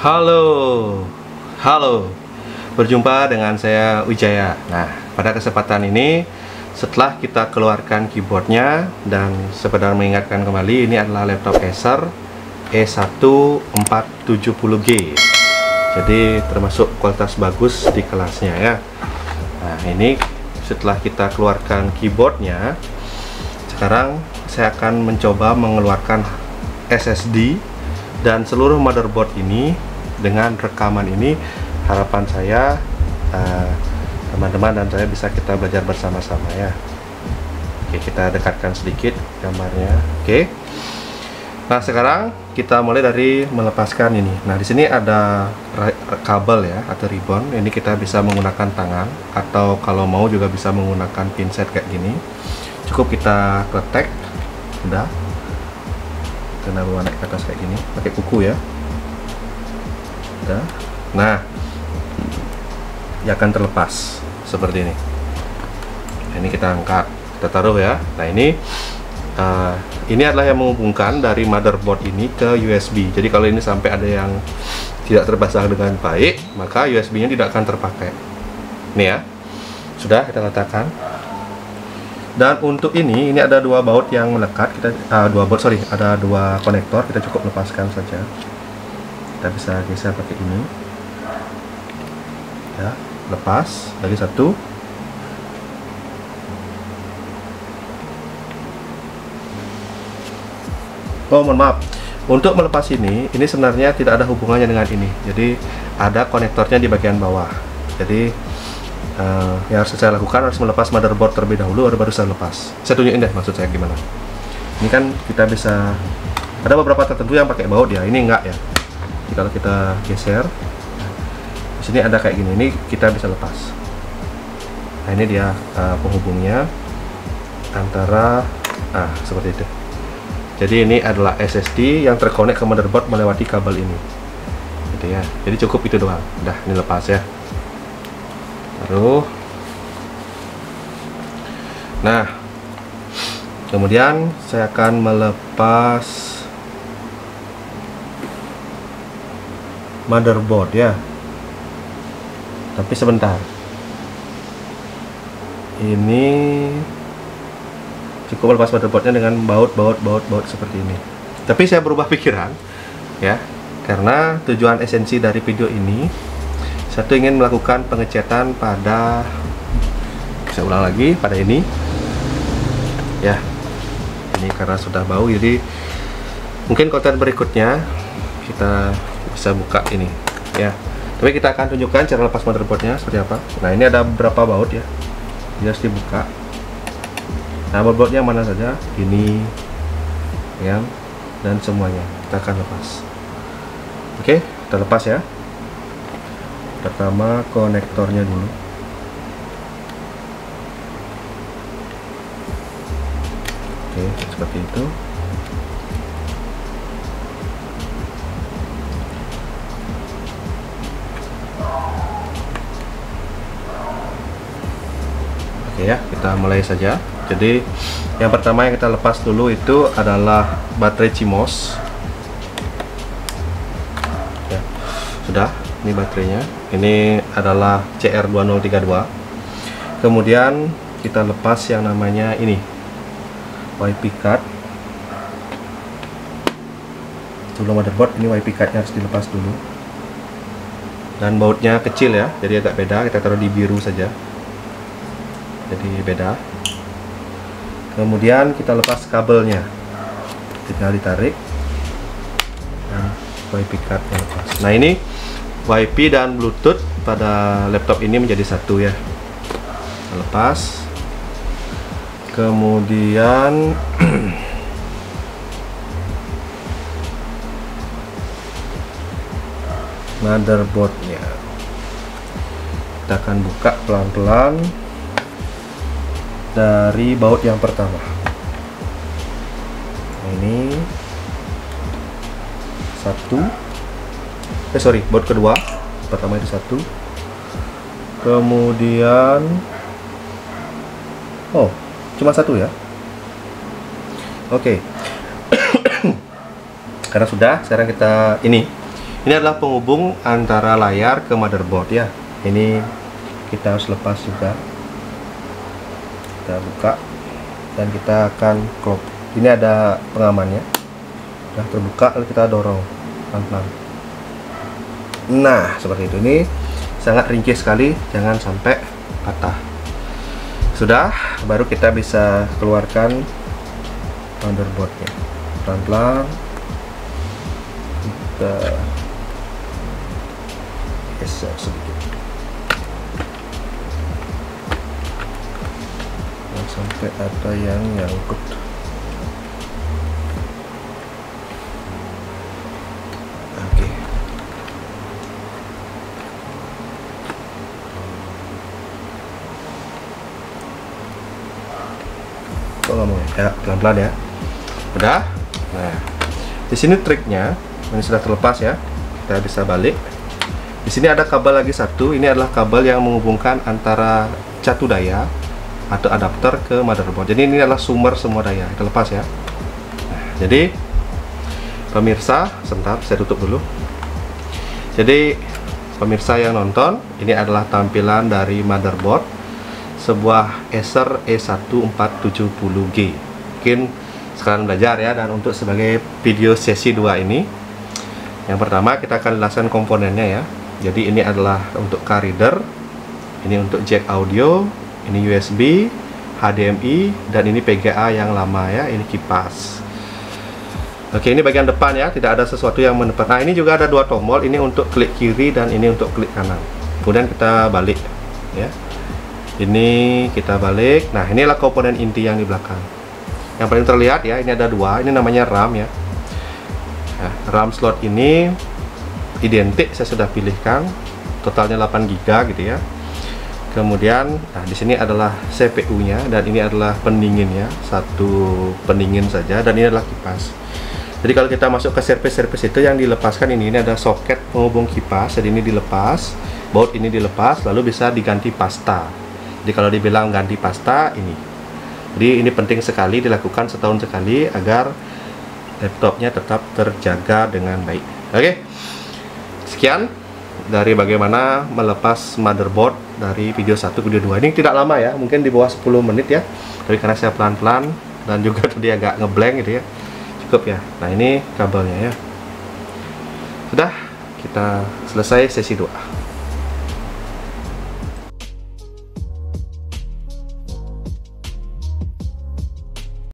Halo, halo, berjumpa dengan saya Wijaya. Nah, pada kesempatan ini setelah kita keluarkan keyboardnya dan sekedar mengingatkan kembali, ini adalah laptop Acer E1470G. Jadi termasuk kualitas bagus di kelasnya ya. Nah, ini setelah kita keluarkan keyboardnya, sekarang saya akan mencoba mengeluarkan SSD dan seluruh motherboard ini. Dengan rekaman ini, harapan saya teman-teman dan saya bisa kita belajar bersama-sama ya. Oke, kita dekatkan sedikit gambarnya. Oke. Nah, sekarang kita mulai dari melepaskan ini. Nah, di sini ada kabel ya atau ribbon. Ini kita bisa menggunakan tangan atau kalau mau juga bisa menggunakan pinset kayak gini. Cukup kita kletek, udah. Kita bawa naik ke atas kayak gini, pakai kuku ya. Udah. Nah, dia akan terlepas seperti ini. Nah, ini kita angkat, kita taruh ya. Nah, ini adalah yang menghubungkan dari motherboard ini ke USB. Jadi kalau ini sampai ada yang tidak terpasang dengan baik, maka USB-nya tidak akan terpakai. Ini ya, sudah kita letakkan. Dan untuk ini ada dua baut yang melekat. Ada dua konektor. Kita cukup lepaskan saja. Kita bisa geser pakai ini ya, lepas lagi satu. Oh, mohon maaf, untuk melepas ini sebenarnya tidak ada hubungannya dengan ini. Jadi ada konektornya di bagian bawah. Jadi yang harus saya lakukan harus melepas motherboard terlebih dahulu, baru saya lepas. Saya tunjukin deh maksud saya gimana. Ini kan kita bisa, ada beberapa tertentu yang pakai baut ya, ini enggak ya. Kalau kita geser, di sini ada kayak gini, ini kita bisa lepas. Nah, ini dia penghubungnya antara seperti itu. Jadi ini adalah SSD yang terkonek ke motherboard melewati kabel ini, gitu ya. Jadi cukup itu doang. Udah, ini lepas ya. Taruh. Nah, kemudian saya akan melepas motherboard ya, tapi sebentar, ini cukup lepas motherboardnya dengan baut seperti ini. Tapi saya berubah pikiran ya, karena tujuan esensi dari video ini, satu ingin melakukan pengecatan pada, saya ulang lagi, pada ini ya. Ini karena sudah bau, jadi mungkin konten berikutnya kita bisa buka ini ya. Tapi kita akan tunjukkan cara lepas motherboardnya seperti apa. Nah, ini ada beberapa baut ya, dia harus dibuka. Nah, motherboardnya mana saja, ini ya, dan semuanya kita akan lepas. Oke, kita lepas ya. Pertama konektornya dulu. Oke, seperti itu. Oke ya, kita mulai saja. Jadi yang pertama yang kita lepas dulu itu adalah baterai CMOS ya. Sudah, ini baterainya. Ini adalah CR2032. Kemudian kita lepas yang namanya ini WiFi card. Sebelum motherboard, ini WiFi cardnya harus dilepas dulu. Dan bautnya kecil ya, jadi agak beda. Kita taruh di biru saja, jadi beda. Kemudian kita lepas kabelnya, tinggal ditarik dan WiFi cardnya lepas. Nah, ini WiFi dan Bluetooth pada laptop ini menjadi satu ya. Kita lepas. Kemudian motherboardnya kita akan buka pelan-pelan dari baut yang pertama. Ini satu, baut kedua. Pertama itu satu. Kemudian cuma satu ya. Oke. Karena sudah, sekarang kita Ini adalah penghubung antara layar ke motherboard ya. Ini kita harus lepas juga. Kita buka dan kita akan klop. Ini ada pengamannya. Sudah terbuka, lalu kita dorong pelan-pelan. Nah, seperti itu. Ini sangat ringkih sekali, jangan sampai patah. Sudah, baru kita bisa keluarkan motherboardnya. Pelan-pelan kita geser sedikit. Jangan sampai ada yang nyangkut. Oke. Kok nggak mau ya? Pelan-pelan ya. Udah. Nah, di sini triknya. Ini sudah terlepas ya. Kita bisa balik. Di sini ada kabel lagi satu. Ini adalah kabel yang menghubungkan antara catu daya atau adapter ke motherboard. Jadi ini adalah sumber semua daya. Kita lepas ya. Nah, jadi pemirsa, sebentar saya tutup dulu. Jadi pemirsa yang nonton, ini adalah tampilan dari motherboard sebuah Acer E1470G. Mungkin sekarang belajar ya, dan untuk sebagai video sesi 2 ini, yang pertama kita akan jelaskan komponennya ya. Jadi ini adalah untuk card reader, ini untuk jack audio, ini USB, HDMI, dan ini PGA yang lama ya, ini kipas. Oke, ini bagian depan ya, tidak ada sesuatu yang mendepan. Nah, ini juga ada dua tombol, ini untuk klik kiri dan ini untuk klik kanan. Kemudian kita balik ya. Ini kita balik. Nah, inilah komponen inti yang di belakang. Yang paling terlihat ya, ini ada dua, ini namanya RAM ya. Nah, RAM slot ini identik, saya sudah pilihkan, totalnya 8 GB gitu ya. Kemudian, nah di sini adalah CPU-nya dan ini adalah pendinginnya, satu pendingin saja, dan ini adalah kipas. Jadi kalau kita masuk ke service itu yang dilepaskan ini ada soket penghubung kipas, jadi ini dilepas, baut ini dilepas, lalu bisa diganti pasta. Jadi kalau dibilang ganti pasta ini. Jadi ini penting sekali dilakukan setahun sekali agar laptopnya tetap terjaga dengan baik. Oke. Sekian dari bagaimana melepas motherboard dari video 1 ke video 2. Ini tidak lama ya, mungkin di bawah 10 menit ya. Tapi karena saya pelan-pelan dan juga tadi agak ngeblank gitu ya. Cukup ya. Nah, ini kabelnya ya. Sudah, kita selesai sesi 2.